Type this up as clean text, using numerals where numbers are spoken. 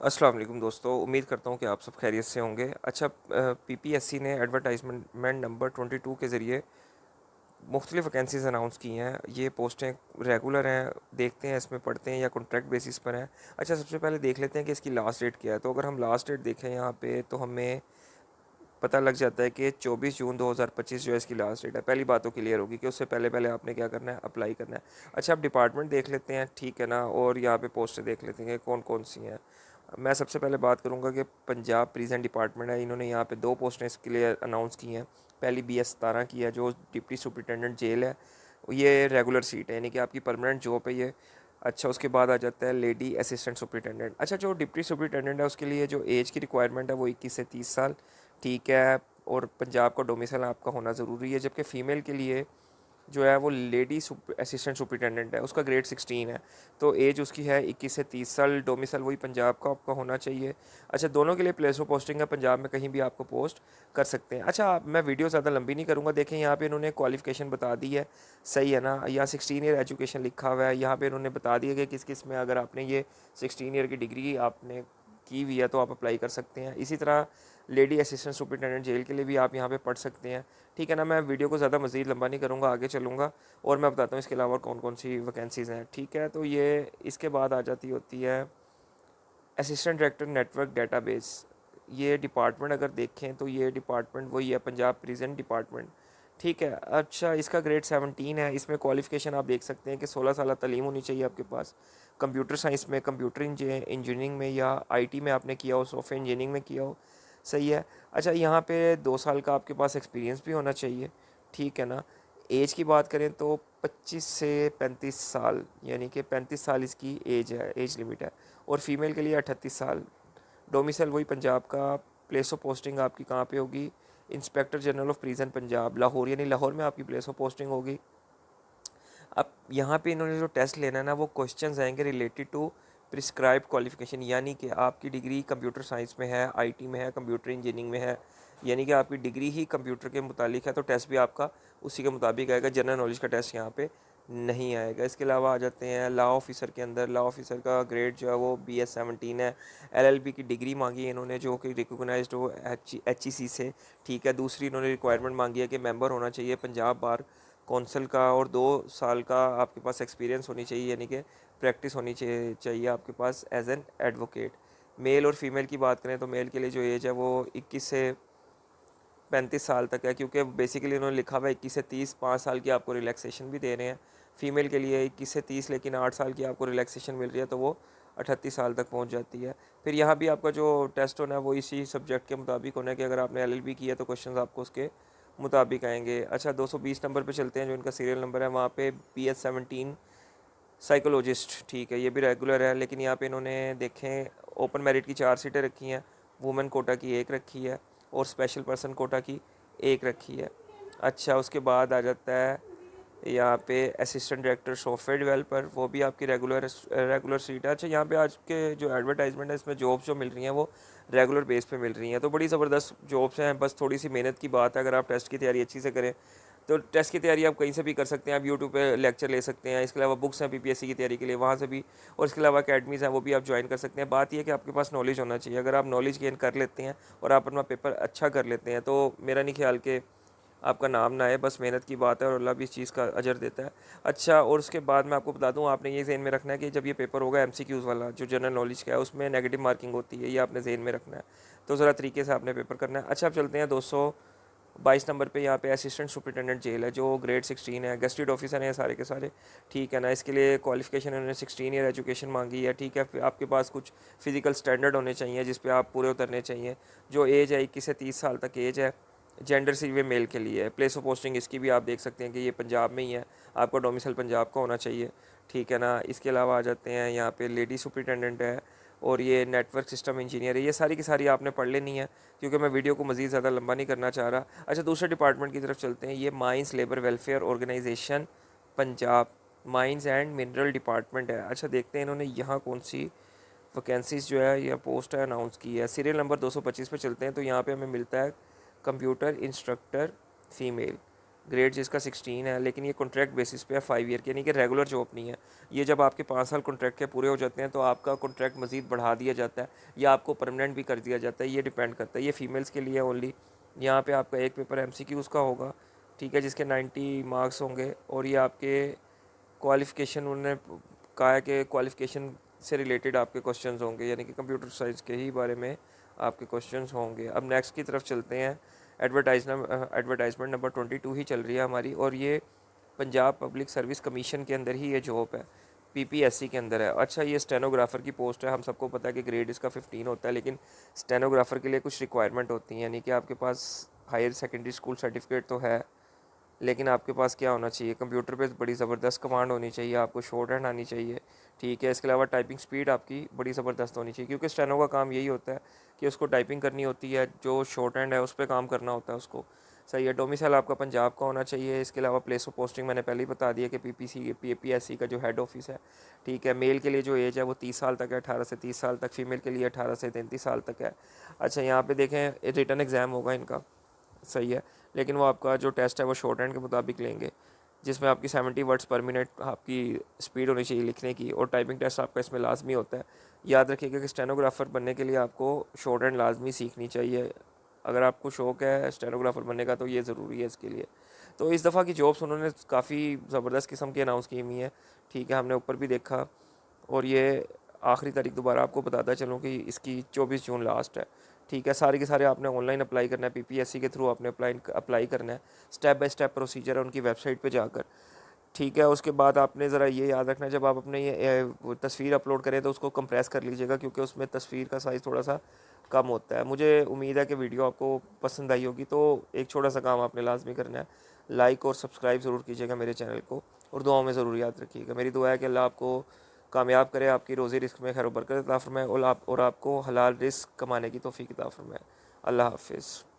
अस्सलाम वालेकुम दोस्तों, उम्मीद करता हूँ कि आप सब खैरियत से होंगे। अच्छा, पीपीएससी ने एडवर्टाइजमेंट नंबर 22 के ज़रिए मुख्तलिफ़ वैकेंसीज़ अनाउंस की हैं। ये पोस्टें रेगुलर हैं, देखते हैं इसमें पढ़ते हैं या कॉन्ट्रैक्ट बेसिस पर हैं। अच्छा, सबसे पहले देख लेते हैं कि इसकी लास्ट डेट क्या है। तो अगर हम लास्ट डेट देखें यहाँ पे तो हमें पता लग जाता है कि 24 जून 2025 जो है इसकी लास्ट डेट है। पहली बात तो क्लियर होगी कि उससे पहले पहले आपने क्या करना है, अप्लाई करना है। अच्छा, अब डिपार्टमेंट देख लेते हैं, ठीक है ना, और यहाँ पे पोस्टें देख लेते हैं कि कौन कौन सी हैं। मैं सबसे पहले बात करूँगा कि पंजाब प्रिजन डिपार्टमेंट है, इन्होंने यहाँ पे 2 पोस्टें इसके लिए अनाउंस की हैं। पहली BS 17 की है जो डिप्टी सुपरिटेंडेंट जेल है। ये रेगुलर सीट है, यानी कि आपकी परमानेंट जॉब है ये। अच्छा, उसके बाद आ जाता है लेडी असिस्टेंट सुपरिटेंडेंट। अच्छा, जो डिप्टी सुपरिटेंडेंट है उसके लिए जो एज की रिक्वायरमेंट है वो 21 से 30 साल, ठीक है। और पंजाब का डोमिसाइल आपका होना ज़रूरी है। जबकि फ़ीमेल के लिए जो है वो लेडी असिस्टेंट सुपरिटेंडेंट है, उसका ग्रेड 16 है। तो एज उसकी है 21 से 30 साल, डोमिसाइल वही पंजाब का आपका होना चाहिए। अच्छा, दोनों के लिए प्लेस ऑफ पोस्टिंग है, पंजाब में कहीं भी आपको पोस्ट कर सकते हैं। अच्छा, मैं वीडियो ज़्यादा लंबी नहीं करूँगा। देखें यहाँ पे इन्होंने क्वालिफिकेशन बता दी है, सही है ना। यहाँ 16 ईयर एजुकेशन लिखा हुआ है, यहाँ पे इन्होंने बता दिया कि किस किस में अगर आपने ये 16 ईयर की डिग्री आपने की हुई है तो आप अप्लाई कर सकते हैं। इसी तरह लेडी असिस्टेंट सुपरिटेंडेंट जेल के लिए भी आप यहाँ पे पढ़ सकते हैं, ठीक है ना। मैं वीडियो को ज़्यादा मज़ीद लंबा नहीं करूँगा, आगे चलूँगा और मैं बताता हूँ इसके अलावा कौन कौन सी वैकेंसीज़ हैं, ठीक है। तो ये इसके बाद आ जाती होती है असिस्टेंट डायरेक्टर नेटवर्क डेटाबेस। ये डिपार्टमेंट अगर देखें तो ये डिपार्टमेंट वही है, पंजाब प्रिजन डिपार्टमेंट, ठीक है। अच्छा, इसका ग्रेड 17 है। इसमें क्वालिफ़िकेशन आप देख सकते हैं कि 16 साल तलीम होनी चाहिए आपके पास। कंप्यूटर साइंस में, कंप्यूटर इंजीनियरिंग में या आईटी में आपने किया हो, सॉफ्टवेयर इंजीनियरिंग में किया हो, सही है। अच्छा, यहाँ पे 2 साल का आपके पास एक्सपीरियंस भी होना चाहिए, ठीक है ना। एज की बात करें तो 25 से 35 साल, यानी कि 35 साल इसकी एज है, एज लिमिट है। और फीमेल के लिए 38 साल। डोमिसाइल वही पंजाब का। प्लेस ऑफ पोस्टिंग आपकी कहाँ पे होगी, inspector general of prison Punjab, Lahore, यानी लाहौर में आपकी प्लेस ऑफ पोस्टिंग होगी। अब यहाँ पे इन्होंने जो टेस्ट लेना है ना, वो क्वेश्चंस आएंगे रिलेटेड टू प्रिस्क्राइब क्वालिफिकेशन, यानी कि आपकी डिग्री कंप्यूटर साइंस में है, आईटी में है, कंप्यूटर इंजीनियरिंग में है, यानी कि आपकी डिग्री ही कंप्यूटर के मुतालिक है, तो टेस्ट भी आपका उसी के मुताबिक आएगा। जनरल नॉलेज का टेस्ट यहाँ पे नहीं आएगा। इसके अलावा आ जाते हैं लॉ ऑफिसर के अंदर। लॉ ऑफिसर का ग्रेड जो है वो BS 17 है। LLB की डिग्री मांगी है इन्होंने जो कि रिकोगनाइज्ड हो HEC से, ठीक है। दूसरी इन्होंने रिक्वायरमेंट मांगी है कि मेंबर होना चाहिए पंजाब बार कौंसल का और 2 साल का आपके पास एक्सपीरियंस होनी चाहिए, यानी कि प्रैक्टिस होनी चाहिए आपके पास एज एन एडवोकेट। मेल और फीमेल की बात करें तो मेल के लिए जो एज है वो 21 से 35 साल तक है, क्योंकि बेसिकली उन्होंने लिखा हुआ है 21 से 30, 5 साल की आपको रिलैक्सेशन भी दे रहे हैं। फीमेल के लिए 21 से 30 लेकिन 8 साल की आपको रिलैक्सेशन मिल रही है, तो वो 38 साल तक पहुंच जाती है। फिर यहाँ भी आपका जो टेस्ट होना है वो इसी सब्जेक्ट के मुताबिक होना है कि अगर आपने LLB किया तो क्वेश्चन आपको उसके मुताबिक आएंगे। अच्छा, 220 नंबर पे चलते हैं, जो इनका सीरियल नंबर है। वहाँ पे BS 17 साइकोलॉजिस्ट, ठीक है, ये भी रेगुलर है। लेकिन यहाँ पे इन्होंने देखें ओपन मेरिट की 4 सीटें रखी हैं, वुमेन कोटा की 1 रखी है और स्पेशल पर्सन कोटा की 1 रखी है। अच्छा, उसके बाद आ जाता है यहाँ पे असिस्टेंट डायरेक्टर सॉफ्टवेयर डेवलपर, वो भी आपकी रेगुलर सीट है। अच्छा, यहाँ पे आज के जो एडवर्टाइजमेंट है इसमें जॉब्स जो मिल रही हैं वो रेगुलर बेस पे मिल रही हैं, तो बड़ी ज़बरदस्त जॉब्स हैं। बस थोड़ी सी मेहनत की बात है। अगर आप टेस्ट की तैयारी अच्छी से करें तो टेस्ट की तैयारी आप कहीं से भी कर सकते हैं। आप यूट्यूब पे लेक्चर ले सकते हैं। इसके अलावा बुक्स हैं PPSC की तैयारी के लिए, वहाँ से भी। और इसके अलावा अकेडमीज़ हैं, वो भी आप ज्वाइन कर सकते हैं। बात यह है कि आपके पास नॉलेज होना चाहिए। अगर आप नॉलेज गेन कर लेते हैं और आप अपना पेपर अच्छा कर लेते हैं तो मेरा नहीं ख्याल कि आपका नाम ना आए। बस मेहनत की बात है और अल्लाह भी इस चीज़ का अजर देता है। अच्छा, और उसके बाद मैं आपको बता दूं, आपने ये ज़हन में रखना है कि जब ये पेपर होगा MCQs वाला जो जनरल नॉलेज का है उसमें नेगेटिव मार्किंग होती है, ये आपने ज़हन में रखना है। तो ज़रा तरीके से आपने पेपर करना है। अच्छा, अब चलते हैं 222 नंबर पे। यहाँ पे असिस्टेंट सुपरिटेंडेंट जेल है जो ग्रेड 16 है। गेस्टेड ऑफिसर हैं सारे के सारे, ठीक है ना। इसके लिए क्वालिफिकेशन उन्होंने 16 ईयर एजुकेशन मांगी है, ठीक है। फिर आपके पास कुछ फिजिकल स्टैंडर्ड होने चाहिए जिस पे आप पूरे उतरने चाहिए। जो एज है 21 से 30 साल तक एज है। जेंडर सिर्फ मेल के लिए है। प्लेस ऑफ पोस्टिंग इसकी भी आप देख सकते हैं कि ये पंजाब में ही है, आपका डोमिसाइल पंजाब का होना चाहिए, ठीक है ना। इसके अलावा आ जाते हैं यहाँ पे लेडी सुपरिटेंडेंट है और ये नेटवर्क सिस्टम इंजीनियर है। ये सारी की सारी आपने पढ़ लेनी है क्योंकि मैं वीडियो को मज़ीद ज़्यादा लंबा नहीं करना चाह रहा। अच्छा, दूसरे डिपार्टमेंट की तरफ चलते हैं। ये mines labour welfare organisation Punjab, mines and mineral department है। अच्छा, देखते हैं इन्होंने यहाँ कौन सी वैकेंसीज जो है या पोस्ट है अनाउंस की है। सीरियल नंबर 225 पे चलते हैं तो यहाँ पे हमें मिलता है कंप्यूटर इंस्ट्रक्टर फीमेल, ग्रेड जिसका 16 है, लेकिन ये कॉन्ट्रैक्ट बेसिस पे है 5 ईयर की, यानी कि रेगुलर जॉब नहीं है। ये जब आपके 5 साल कॉन्ट्रैक्ट के पूरे हो जाते हैं तो आपका कॉन्ट्रैक्ट मज़ीद बढ़ा दिया जाता है या आपको परमानेंट भी कर दिया जाता है, ये डिपेंड करता है। ये फीमेल्स के लिए ओनली। यहाँ पे आपका एक पेपर MCQs का होगा, ठीक है, जिसके 90 मार्क्स होंगे, और ये आपके क्वालिफ़िकेशन, उन्होंने कहा है कि क्वालिफ़िकेशन से रिलेटेड आपके क्वेश्चंस होंगे, यानी कि कंप्यूटर साइंस के ही बारे में आपके क्वेश्चंस होंगे। अब नेक्स्ट की तरफ चलते हैं। एडवर्टाइजमेंट नंबर 22 ही चल रही है हमारी, और ये पंजाब पब्लिक सर्विस कमीशन के अंदर ही ये जॉब है, PPSC के अंदर है। अच्छा, ये स्टेनोग्राफ़र की पोस्ट है। हम सबको पता है कि ग्रेड इसका 15 होता है, लेकिन स्टेनोग्राफ़र के लिए कुछ रिक्वायरमेंट होती हैं, यानी कि आपके पास हायर सेकेंडरी स्कूल सर्टिफिकेट तो है, लेकिन आपके पास क्या होना चाहिए, कंप्यूटर पे बड़ी ज़बरदस्त कमांड होनी चाहिए, आपको शॉर्ट हैंड आनी चाहिए, ठीक है। इसके अलावा टाइपिंग स्पीड आपकी बड़ी ज़बरदस्त होनी चाहिए, क्योंकि स्टेनो का काम यही होता है कि उसको टाइपिंग करनी होती है, जो शॉर्ट हैंड है उस पर काम करना होता है उसको। सही है। डोमिसाइल आपका पंजाब का होना चाहिए। इसके अलावा प्लेस ऑफ पोस्टिंग मैंने पहले ही बता दिया कि PPSC का जो हेड ऑफिस है, ठीक है। मेल के लिए जो एज है वो 30 साल तक है, 18 से 30 साल तक। फीमेल के लिए 18 से 33 साल तक है। अच्छा, यहाँ पे देखें, रिटन एग्ज़ाम होगा इनका, सही है, लेकिन वो आपका जो टेस्ट है वो शॉर्ट हैंड के मुताबिक लेंगे, जिसमें आपकी 70 वर्ड्स पर मिनट आपकी स्पीड होनी चाहिए लिखने की, और टाइपिंग टेस्ट आपका इसमें लाजमी होता है। याद रखिएगा कि स्टेनोग्राफ़र बनने के लिए आपको शॉर्ट हैंड लाजमी सीखनी चाहिए। अगर आपको शौक़ है स्टेनोग्राफ़र बनने का तो ये ज़रूरी है इसके लिए। तो इस दफ़ा की जॉब्स उन्होंने काफ़ी ज़बरदस्त किस्म की अनाउंस की हुई है, ठीक है, हमने ऊपर भी देखा। और ये आखिरी तारीख दोबारा आपको बताता चलूँ कि इसकी 24 जून लास्ट है, ठीक है। सारे के सारे आपने ऑनलाइन अप्लाई करना है, PPSC के थ्रू आपने अप्लाई करना है। स्टेप बाय स्टेप प्रोसीजर है उनकी वेबसाइट पे जाकर, ठीक है। उसके बाद आपने ज़रा ये याद रखना है, जब आप अपने ये वो तस्वीर अपलोड करें तो उसको कंप्रेस कर लीजिएगा, क्योंकि उसमें तस्वीर का साइज़ थोड़ा सा कम होता है। मुझे उम्मीद है कि वीडियो आपको पसंद आई होगी। तो एक छोटा सा काम आपने लाजमी करना है, लाइक और सब्सक्राइब ज़रूर कीजिएगा मेरे चैनल को, और दुआओं में ज़रूर याद रखिएगा। मेरी दुआ है कि अल्लाह आपको कामयाब करे, आपकी रोज़ी रिस्क में खैर बरकत अता फरमाए, और आपको हलाल रिस्क कमाने की तौफीक अता फरमाए। अल्लाह हाफिज़।